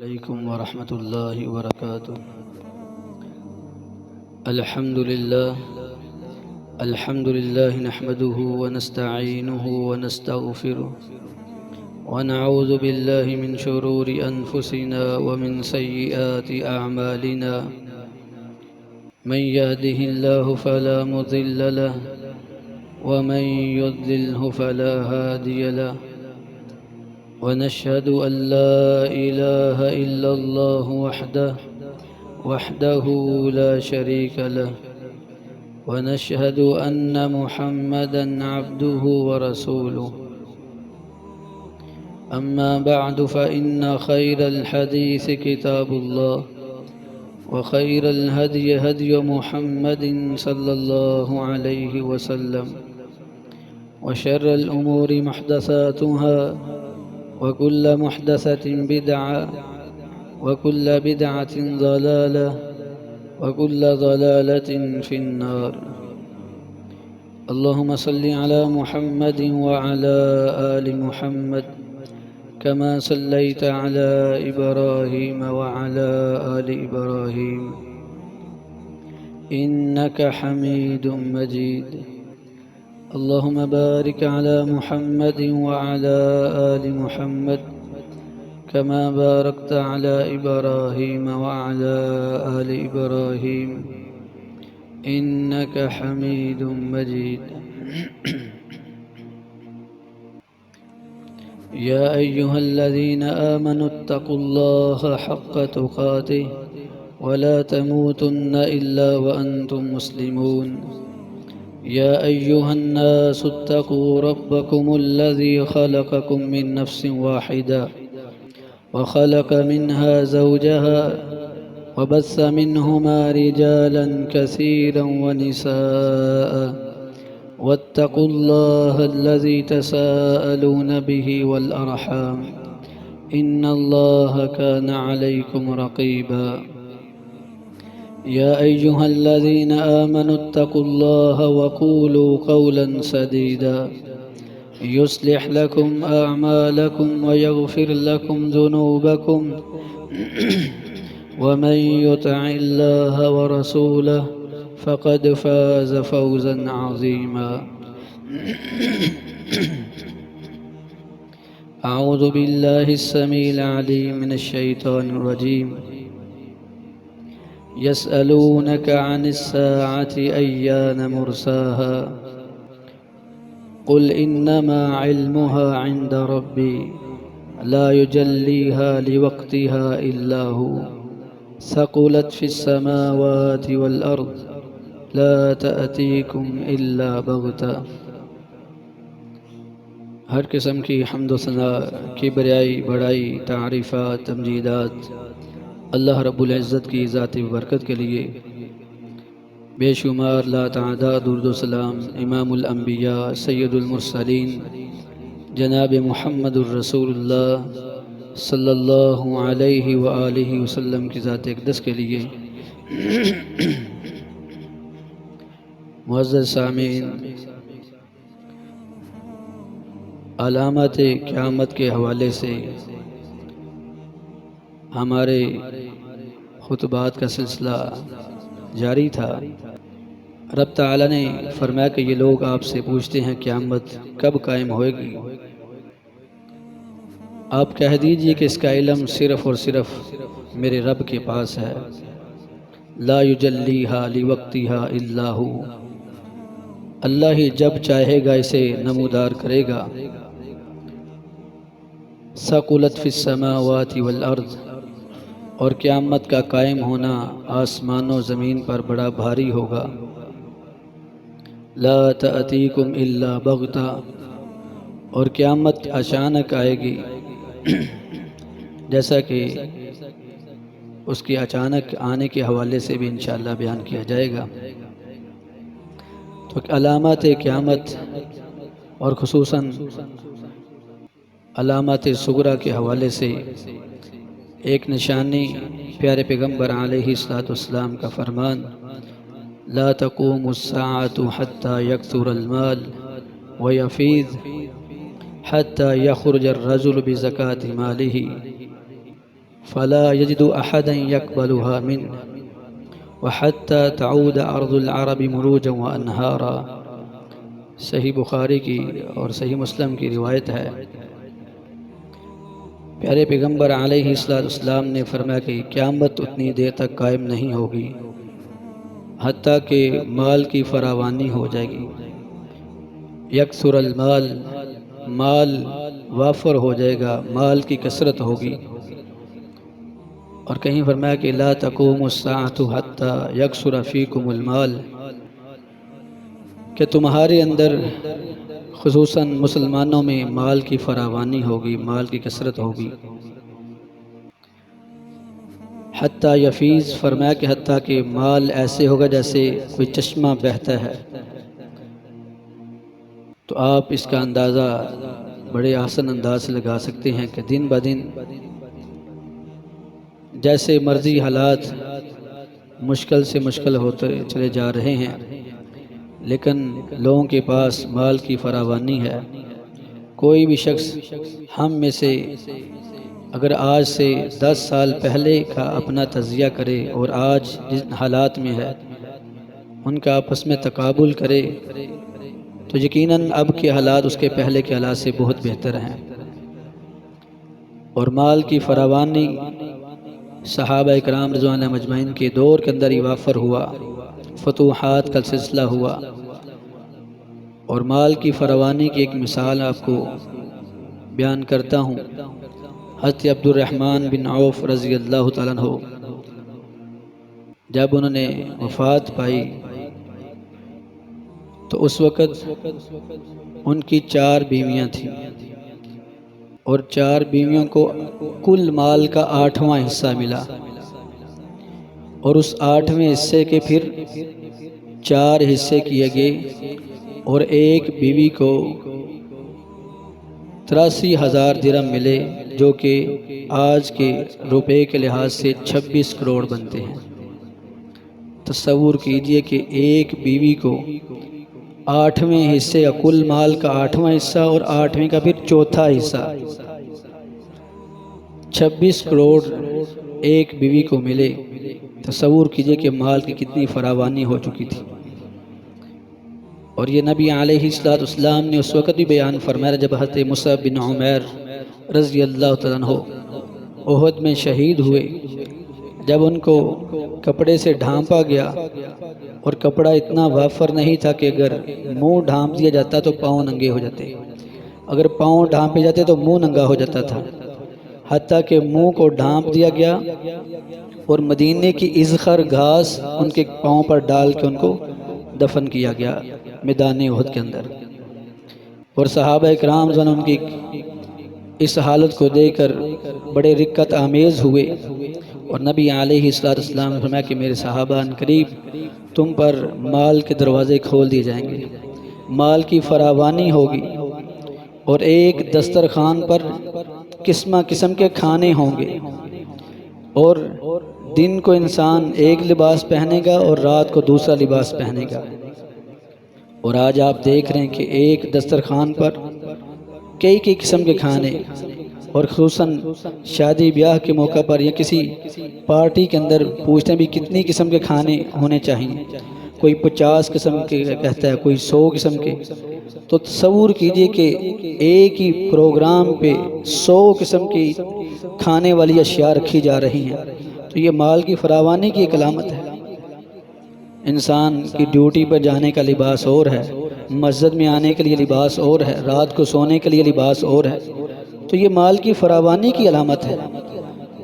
علیکم ورحمۃ اللہ وبرکاتہ۔ الحمد للہ نحمده ونستعینه ونستغفره ونعوذ باللہ من شرور انفسنا ومن سیئات اعمالنا، من يهده الله فلا مضل له ومن يضلله فلا هادي له، ونشهد أن لا إله إلا الله وحده لا شريك له، ونشهد أن محمدًا عبده ورسوله. أما بعد فإن خير الحديث كتاب الله، وخير الهدي هدي محمد صلى الله عليه وسلم، وشر الأمور محدثاتها، وكل محدثة بدعة، وكل بدعة ضلالة، وكل ضلالة في النار. اللهم صل على محمد وعلى آل محمد كما صليت على إبراهيم وعلى آل إبراهيم إنك حميد مجيد. اللهم بارك على محمد وعلى آل محمد كما باركت على إبراهيم وعلى آل إبراهيم إنك حميد مجيد. يا أيها الذين آمنوا اتقوا الله حق تقاته ولا تموتن إلا وأنتم مسلمون. يا أيها الناس اتقوا ربكم الذي خلقكم من نفس واحدة وخلق منها زوجها وبث منهما رجالا كثيرا ونساء، واتقوا الله الذي تساءلون به والأرحام إن الله كان عليكم رقيبا. يا أيها الذين آمنوا اتقوا الله وقولوا قولا سديدا يصلح لكم أعمالكم ويغفر لكم ذنوبكم ومن يطع الله ورسوله فقد فاز فوزا عظيما. أعوذ بالله السميع العليم من الشيطان الرجيم. يسألونك عن الساعة أيان مرساها، قل إنما علمها عند ربي لا يجليها لوقتها إلا هو، ثقلت في السماوات والأرض لا تأتيكم إلا بغتة. ہر قسم کی حمد و ثنا، کبریائی، بڑائی، تعریفات، تمجیدات اللہ رب العزت کی ذاتی برکت کے لیے بے شمار لا تعداد درود و سلام امام الانبیاء سید المرسلین جناب محمد الرسول اللہ صلی اللہ علیہ وآلہ وسلم کی ذات اقدس کے لیے. معزز سامعین، علامات قیامت کے حوالے سے ہمارے خطبات کا سلسلہ جاری تھا. رب تعالیٰ نے فرمایا کہ یہ لوگ آپ سے پوچھتے ہیں قیامت کب قائم ہوئے گی. آپ کہہ دیجئے کہ اس کا علم صرف اور صرف میرے رب کے پاس ہے. لا یجلیہا لوقتہا الا ہو، اللہ ہی جب چاہے گا اسے نمودار کرے گا. ثقلت فی السماوات والارض، اور قیامت کا قائم ہونا آسمان و زمین پر بڑا بھاری ہوگا. لا تأتیکم الا بغتہ، اور قیامت اچانک آئے گی، جیسا کہ اس کے اچانک آنے کے حوالے سے بھی انشاءاللہ بیان کیا جائے گا. تو علامات قیامت اور خصوصاً علامات صغریٰ کے حوالے سے ایک نشانی پیارے پیغمبر علیہ السلام کا فرمان، لا تقوم الساعة حتى يكثر المال ويفيض حتى يخرج الرجل بزكاة ماله. فلا يجد أحدا يقبلها منه وحتى تعود أرض العرب مروجا وأنهارا۔ صحیح بخاری کی اور صحیح مسلم کی روایت ہے، پیارے پیغمبر علیہ السلام نے فرمایا کہ قیامت اتنی دیر تک قائم نہیں ہوگی حتیٰ کہ مال کی فراوانی ہو جائے گی۔ یکثر المال، مال وافر ہو جائے گا، مال کی کثرت ہوگی۔ اور کہیں فرمایا کہ لا تقوم الساعۃ حتی یکثر فیکم المال، کہ تمہارے اندر خصوصاً مسلمانوں میں مال کی فراوانی ہوگی، مال کی کثرت ہوگی۔ حتیٰ یفیض، فرمایا کہ حتیٰ کہ مال ایسے ہوگا جیسے کوئی چشمہ بہتا ہے۔ تو آپ اس کا اندازہ بڑے آسان انداز سے لگا سکتے ہیں کہ دن بدن جیسے مرضی حالات مشکل سے مشکل ہوتے چلے جا رہے ہیں، لیکن لوگوں کے پاس مال کی فراوانی ہے۔ کوئی بھی شخص ہم میں سے اگر آج سے 10 سال پہلے کا اپنا تجزیہ کرے اور آج جن حالات میں ہے ان کا آپس میں تقابل کرے تو یقیناً اب کے حالات اس کے پہلے کے حالات سے بہت بہتر ہیں۔ اور مال کی فراوانی صحابہ اکرام رضوان اللہ مجمعین کے دور کے اندر ہی وافر ہوا، فتوحات کا سلسلہ ہوا۔ اور مال کی فراوانی کی ایک مثال آپ کو بیان کرتا ہوں۔ حضرت عبد الرحمن بن عوف رضی اللہ تعالیٰ عنہ جب انہوں نے وفات پائی تو اس وقت ان کی 4 بیویاں تھیں، اور 4 بیویوں کو کل مال کا 8واں حصہ ملا، اور اس 8ویں حصے کے پھر 4 حصے کیے گئے، اور ایک بیوی کو 83,000 درہم ملے، جو کہ آج کے روپے کے لحاظ سے 26 کروڑ بنتے ہیں۔ تصور کیجئے کہ ایک بیوی کو 8ویں حصے یا کل مال کا 8واں حصہ اور 8ویں کا پھر 4تھا حصہ 26 کروڑ ایک بیوی کو ملے۔ تصور کیجئے کہ مال کی کتنی فراوانی ہو چکی تھی۔ اور یہ نبی علیہ السلام نے اس وقت بھی بیان فرمایا جب حضرت مصعب بن عمیر رضی اللہ تعالیٰ عنہ احد میں شہید ہوئے، جب ان کو کپڑے سے ڈھانپا گیا، اور کپڑا اتنا وافر نہیں تھا کہ اگر منہ ڈھانپ دیا جاتا تو پاؤں ننگے ہو جاتے، اگر پاؤں ڈھانپے جاتے تو منہ ننگا ہو جاتا تھا، حتیٰ کہ منہ کو ڈھانپ دیا گیا اور مدینے کی اذخر گھاس ان کے پاؤں پر ڈال کے ان کو دفن کیا گیا میدان احد کے اندر۔ اور صحابہ اکرام رضوان ان کی اس حالت کو دیکھ کر بڑے رقت آمیز ہوئے، اور نبی علیہ السلام نے فرمایا کہ میرے صحابہ ان قریب تم پر مال کے دروازے کھول دیے جائیں گے، مال کی فراوانی ہوگی، اور ایک دسترخوان پر قسم قسم کے کھانے ہوں گے، اور دن کو انسان ایک لباس پہنے گا اور رات کو دوسرا لباس پہنے گا۔ اور آج آپ دیکھ رہے ہیں کہ ایک دسترخوان پر کئی قسم کے کھانے، اور خصوصاً شادی بیاہ کے موقع پر یا کسی پارٹی کے اندر پوچھتے ہیں بھی کتنی قسم کے کھانے ہونے چاہیے، کوئی 50 قسم کے کہتا ہے، کوئی 100 قسم کے۔ تو تصور کیجئے کہ ایک ہی پروگرام پہ 100 قسم کی کھانے والی اشیاء رکھی جا رہی ہیں، تو یہ مال کی فراوانی کی ایک علامت ہے۔ انسان کی ڈیوٹی پر جانے کا لباس اور ہے، مسجد میں آنے کے لیے لباس اور ہے، رات کو سونے کے لیے لباس اور ہے، تو یہ مال کی فراوانی کی علامت ہے۔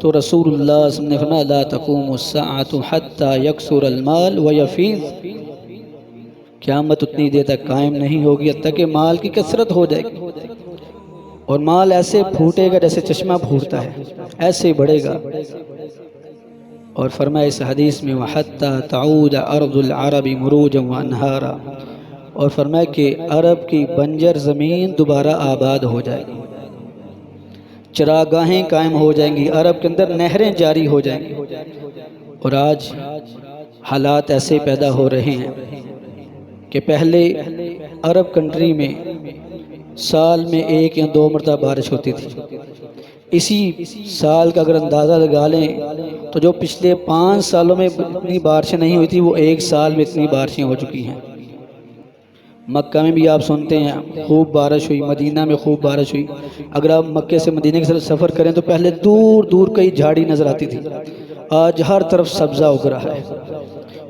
تو رسول اللہ صلی اللہ علیہ وسلم نے فرمایا لا تقوم الساعۃ حتی یکثر المال ویفیض، قیامت اتنی دیر تک قائم نہیں ہوگی حتیٰ کہ مال کی کثرت ہو جائے گی، اور مال ایسے پھوٹے گا جیسے چشمہ پھوٹتا ہے، ایسے بڑھے گا۔ اور فرمایا اس حدیث میں وَحَتَّى تَعُودَ أَرْضُ الْعَرَبِ مُرُوجًا وَأَنْهَارًا، اور فرمایا کہ عرب کی بنجر زمین دوبارہ آباد ہو جائے گی، چراگاہیں قائم ہو جائیں گی، عرب کے اندر نہریں جاری ہو جائیں گی۔ اور آج حالات ایسے پیدا ہو رہے ہیں کہ پہلے عرب کنٹری میں سال میں 1 یا 2 مرتبہ بارش ہوتی تھی، اسی سال کا اگر اندازہ لگا لیں تو جو پچھلے 5 سالوں میں اتنی بارشیں نہیں ہوئی تھی وہ ایک سال میں اتنی بارشیں ہو چکی ہیں۔ مکہ میں بھی آپ سنتے ہیں خوب بارش ہوئی، مدینہ میں خوب بارش ہوئی۔ اگر آپ مکے سے مدینہ کی طرف سفر کریں تو پہلے دور دور کئی جھاڑی نظر آتی تھی، آج ہر طرف سبزہ اگ رہا ہے۔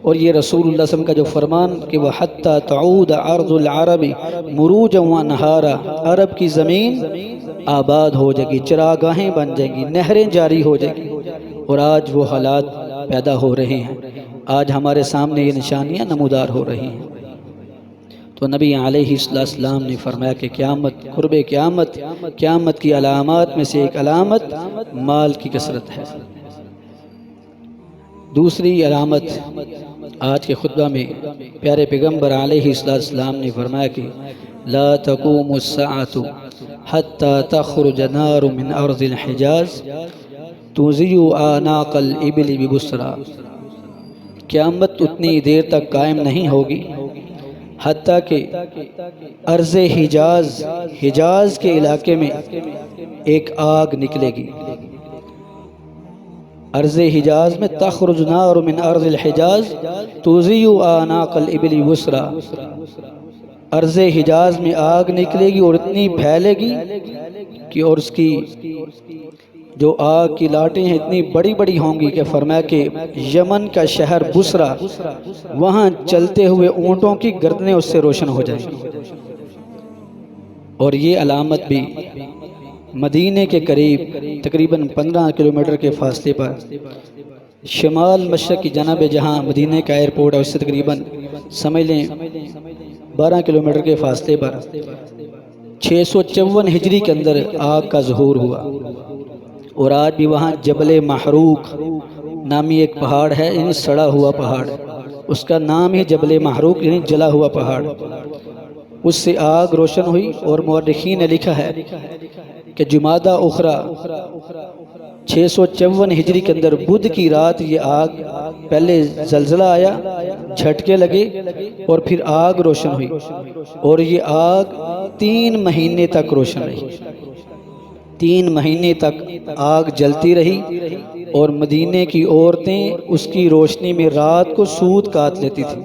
اور یہ رسول اللہ صلی اللہ علیہ وسلم کا جو فرمان کہ وَحَتَّى تَعُودَ عَرْضُ الْعَرَبِ مُرُوجًا وَنَهَارًا، عرب کی زمین آباد ہو جائے گی، چراگاہیں بن جائیں گی، نہریں جاری ہو جائیں گی، اور آج وہ حالات پیدا ہو رہے ہیں۔ آج ہمارے سامنے یہ نشانیاں نمودار ہو رہی ہیں۔ تو نبی علیہ السلام نے فرمایا کہ قیامت، قرب قیامت، قیامت کی علامات میں سے ایک علامت مال کی کثرت ہے۔ دوسری علامت آج کے خطبہ میں پیارے پیغمبر علیہ السلام نے فرمایا کہ لا تقوم الساعة حتى تخرج نار من ارض الحجاز تضيء اعناق الابل ببصرى، قیامت اتنی دیر تک قائم نہیں ہوگی حتیٰ کہ ارض حجاز، حجاز کے علاقے میں ایک آگ نکلے گی۔ ارض حجاز میں تخرج نار من ارض الحجاز تضيء اعناق الابل ببصرى، ارض حجاز میں آگ نکلے گی اور اتنی پھیلے گی کہ اور اس کی جو آگ کی لاٹیں ہیں اتنی بڑی بڑی ہوں گی کہ فرمایا کہ یمن کا شہر بصرہ، وہاں چلتے ہوئے اونٹوں کی گردنیں اس سے روشن ہو جائیں گی۔ اور یہ علامت بھی مدینے کے قریب تقریباً 15 کلومیٹر کے فاصلے پر شمال مشرق کی جانب جہاں مدینے کا ایئرپورٹ ہے اس سے تقریباً سمجھ لیں 12 کلومیٹر کے فاصلے پر 654 ہجری کے اندر آگ کا ظہور ہوا۔ اور آج بھی وہاں جبل محروق نامی ایک پہاڑ ہے، یعنی سڑا ہوا پہاڑ، اس کا نام ہی جبل محروق یعنی جلا ہوا پہاڑ، اس سے آگ روشن ہوئی۔ اور مورخین نے لکھا ہے کہ جمادہ اخری 654 ہجری کے اندر بدھ کی رات یہ آگ، پہلے زلزلہ آیا، جھٹکے لگے اور پھر آگ روشن ہوئی، اور یہ آگ 3 مہینے تک روشن رہی، 3 مہینے تک آگ جلتی رہی، اور مدینے کی عورتیں اس کی روشنی میں رات کو سود کاٹ لیتی تھیں۔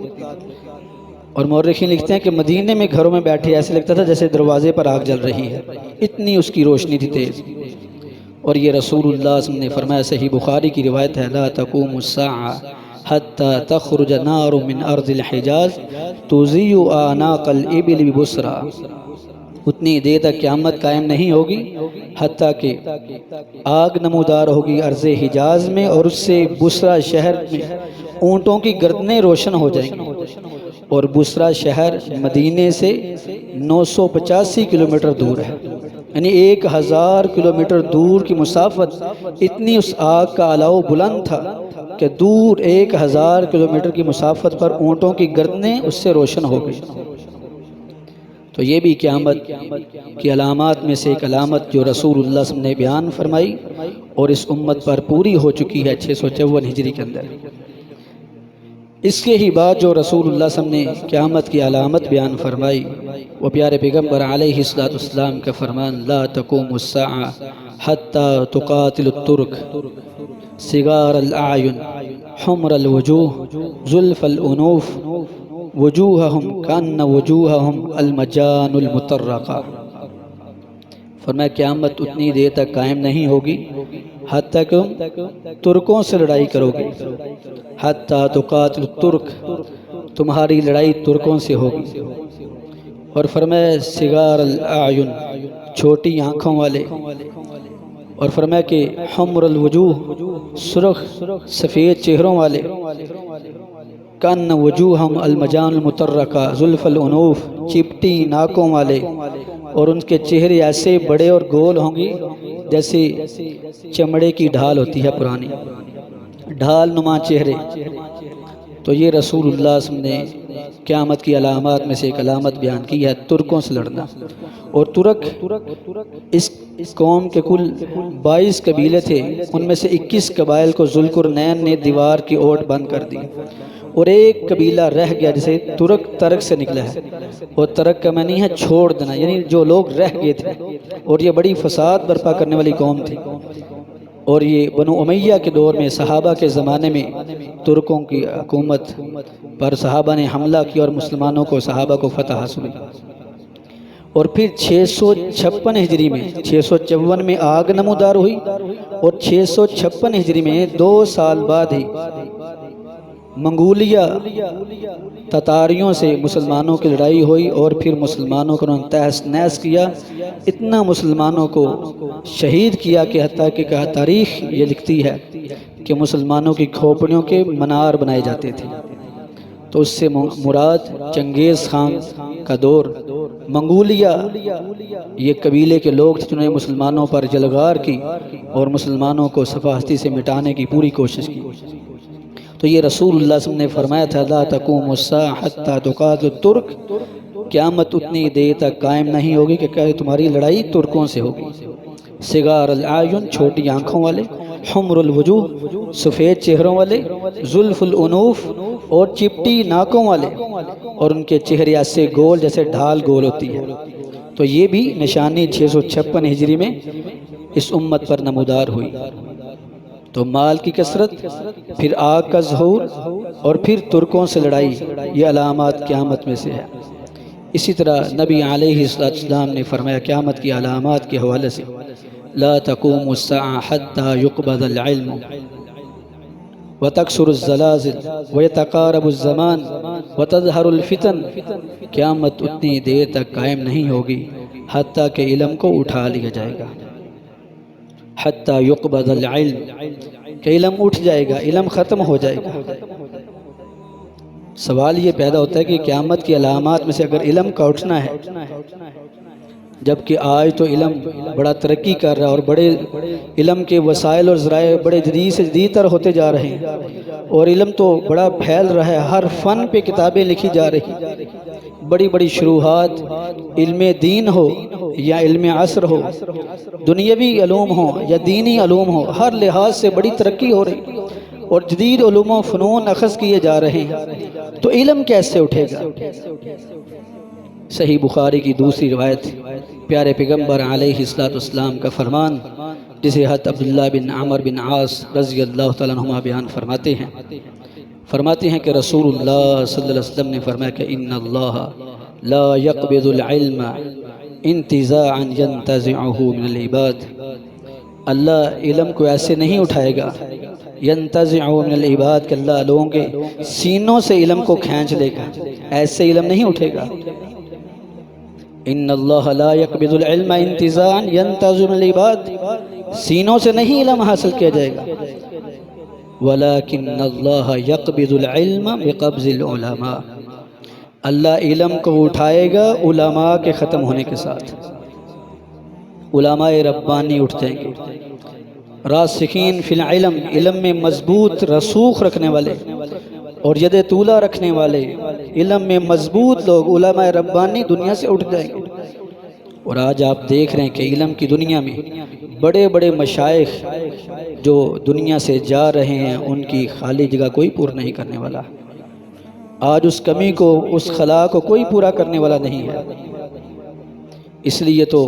اور مورخین لکھتے ہیں کہ مدینے میں گھروں میں بیٹھے ایسے لگتا تھا جیسے دروازے پر آگ جل رہی ہے، اتنی اس کی روشنی تھی تیز۔ اور یہ رسول اللہ صلی اللہ علیہ وسلم نے فرمایا، صحیح بخاری کی روایت ہے، لا تقوم الساعة حتى تخرج نار من ارض الحجاز تضيء اعناق الابل ببصرى، اتنی دیر تک قیامت قائم نہیں ہوگی حتیٰ کہ آگ نمودار ہوگی ارض حجاز میں، اور اس سے بصرہ شہر میں اونٹوں کی گردنیں روشن ہو جائیں گی۔ اور بصرہ شہر مدینے سے 985 کلومیٹر دور ہے، یعنی 1000 کلومیٹر دور کی مسافت، اتنی اس آگ کا علاؤ بلند تھا کہ دور 1000 کلومیٹر کی مسافت پر اونٹوں کی گردنیں اس سے روشن ہو گئی۔ تو یہ بھی قیامت کی علامات میں سے ایک علامت جو رسول اللہ صلی اللہ علیہ وسلم نے بیان فرمائی اور اس امت پر پوری ہو چکی ہے 654 ہجری کے اندر۔ اس کے ہی بعد جو رسول اللہ صلی اللہ علیہ وسلم نے قیامت کی علامت بیان فرمائی وہ پیارے پیغمبر علیہ السلام کا فرمان، لا تقوم الساعة حتى تقاتل الترک صغار الاعین حمر الوجوہ زلف الانوف وجوہہم کان وجوہہم المجان المطرقہ۔ فرمایا قیامت اتنی دیر تک قائم نہیں ہوگی حتیٰ کہ تم ترکوں سے لڑائی کرو گے، حتیٰ تقاتل الترک، تمہاری لڑائی ترکوں سے ہوگی۔ اور فرمایا صغار الاعین، چھوٹی آنکھوں والے، اور فرمایا کہ حمر الوجوہ، سرخ سفید چہروں والے، کان وجوہہم المجان المطرقہ، زلف الانوف، چپٹی ناکوں والے، اور ان کے چہرے ایسے بڑے اور گول ہوں گی جیسے چمڑے کی ڈھال ہوتی ہے، پرانی ڈھال نما چہرے۔ تو یہ رسول اللہ صلی اللہ علیہ وسلم نے قیامت کی علامات میں سے ایک علامت بیان کی ہے، ترکوں سے لڑنا۔ اور ترک اس قوم کے کل 22 قبیلے تھے، ان میں سے 21 قبائل کو ذوالقرنین نے دیوار کی اوٹ بند کر دی، اور ایک قبیلہ رہ گیا، جیسے ترک سے نکلا ہے، اور ترک کا معنی ہے چھوڑ دینا، یعنی جو لوگ رہ گئے تھے، اور یہ بڑی فساد برپا کرنے والی قوم تھی، اور یہ بنو امیہ کے دور میں صحابہ کے زمانے میں ترکوں کی حکومت پر صحابہ نے حملہ کیا اور مسلمانوں کو صحابہ کو فتح حاصل ہوئی۔ اور پھر 656 ہجری میں 654 میں آگ نمودار ہوئی، اور 656 ہجری میں 2 سال بعد ہی منگولیہ تتاریوں سے مسلمانوں کی لڑائی ہوئی، اور پھر مسلمانوں کو انہوں نے تہس نہس کیا، اتنا مسلمانوں کو شہید کیا کہ حتیٰ کہ تاریخ یہ لکھتی ہے کہ مسلمانوں کی کھوپڑیوں کے منار بنائے جاتے تھے۔ تو اس سے مراد چنگیز خان کا دور، منگولیہ یہ قبیلے کے لوگ تھے جنہوں نے مسلمانوں پر جلغار کی اور مسلمانوں کو صفاحتی سے مٹانے کی پوری کوشش کی۔ تو یہ رسول اللہ صلی اللہ علیہ وسلم نے فرمایا تھا لا تقوم الساعة حتى تقاتل الترک، قیامت اتنی دیر تک قائم نہیں ہوگی کہ تمہاری لڑائی ترکوں سے ہوگی۔ صغار العیون، چھوٹی آنکھوں والے، حمر الوجوہ، سفید چہروں والے، زلف الانوف، اور چپٹی ناکوں والے، اور ان کے چہرے ایسے گول جیسے ڈھال گول ہوتی ہے۔ تو یہ بھی نشانی 656 ہجری میں اس امت پر نمودار ہوئی۔ تو مال کی کثرت، پھر آگ کا ظہور، اور پھر ترکوں سے لڑائی، یہ علامات قیامت میں سے ہے۔ اسی طرح نبی علیہ السلام نے فرمایا قیامت کی علامات کے حوالے سے لا تقوم الساعة حتى يقبض العلم وتكثر الزلازل ويتقارب الزمان وتظهر الفتن، قیامت اتنی دیر تک قائم نہیں ہوگی حتیٰ کہ علم کو اٹھا لیا جائے گا، حتیٰ یقبض العلم، کہ علم اٹھ جائے گا، علم ختم ہو جائے گا۔ سوال یہ پیدا ہوتا ہے کہ قیامت کی علامات میں سے اگر علم کا اٹھنا ہے، جبکہ آج تو علم بڑا ترقی کر رہا ہے اور بڑے علم کے وسائل اور ذرائع بڑے جدید سے جدید تر ہوتے جا رہے ہیں، اور علم تو بڑا پھیل رہا ہے، ہر فن پہ کتابیں لکھی جا رہی، بڑی بڑی شروحات، علم دین ہو یا علم عصر ہو، دنیاوی علوم ہو یا دینی علوم ہو، ہر لحاظ سے بڑی ترقی ہو رہی اور جدید علوم و فنون اخذ کیے جا رہے ہیں، تو علم کیسے اٹھے گا؟ صحیح بخاری کی دوسری روایت پیارے پیغمبر علیہ السلام کا فرمان، جسے حضرت عبداللہ بن عمر بن عاص رضی اللہ تعالیٰ عنہما بیان فرماتے ہیں کہ رسول اللہ صلی اللہ علیہ وسلم نے فرمایا کہ ان اللہ لا يقبض العلم انتزاعا ينتزعه من العباد، اللہ علم کو ایسے نہیں اٹھائے گا ینتزعه من العباد کہ اللہ لوگوں کے سینوں سے علم کو کھینچ لے گا، ایسے علم نہیں اٹھے گا۔ ان اللہ لا يقبض العلم انتزاعا ينتزع من العباد، سینوں سے نہیں علم حاصل کیا جائے گا، ولكن اللہ يقبض العلم بقبض العلماء، اللہ علم کو اٹھائے گا علماء کے ختم ہونے کے ساتھ، علماء ربانی اٹھ جائیں گے، راسخین فی العلم، علم میں مضبوط رسوخ رکھنے والے اور ید طولہ رکھنے والے، علم میں مضبوط لوگ علماء ربانی دنیا سے اٹھ جائیں گے۔ اور آج آپ دیکھ رہے ہیں کہ علم کی دنیا میں بڑے بڑے مشائخ جو دنیا سے جا رہے ہیں، ان کی خالی جگہ کوئی پورا نہیں کرنے والا، آج اس کمی کو، اس خلا کو کوئی پورا کرنے والا نہیں ہے۔ اس لیے تو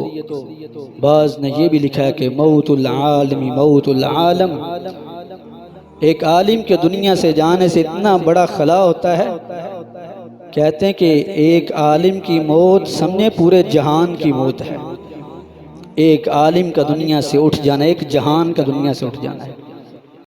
بعض نے یہ بھی لکھا ہے کہ موت العالم موت العالم، ایک عالم کے دنیا سے جانے سے اتنا بڑا خلا ہوتا ہے، کہتے ہیں کہ ایک عالم کی موت سمجھے پورے جہان کی موت ہے، ایک عالم کا دنیا سے اٹھ جانا، ایک جہان کا دنیا سے اٹھ جانا ہے۔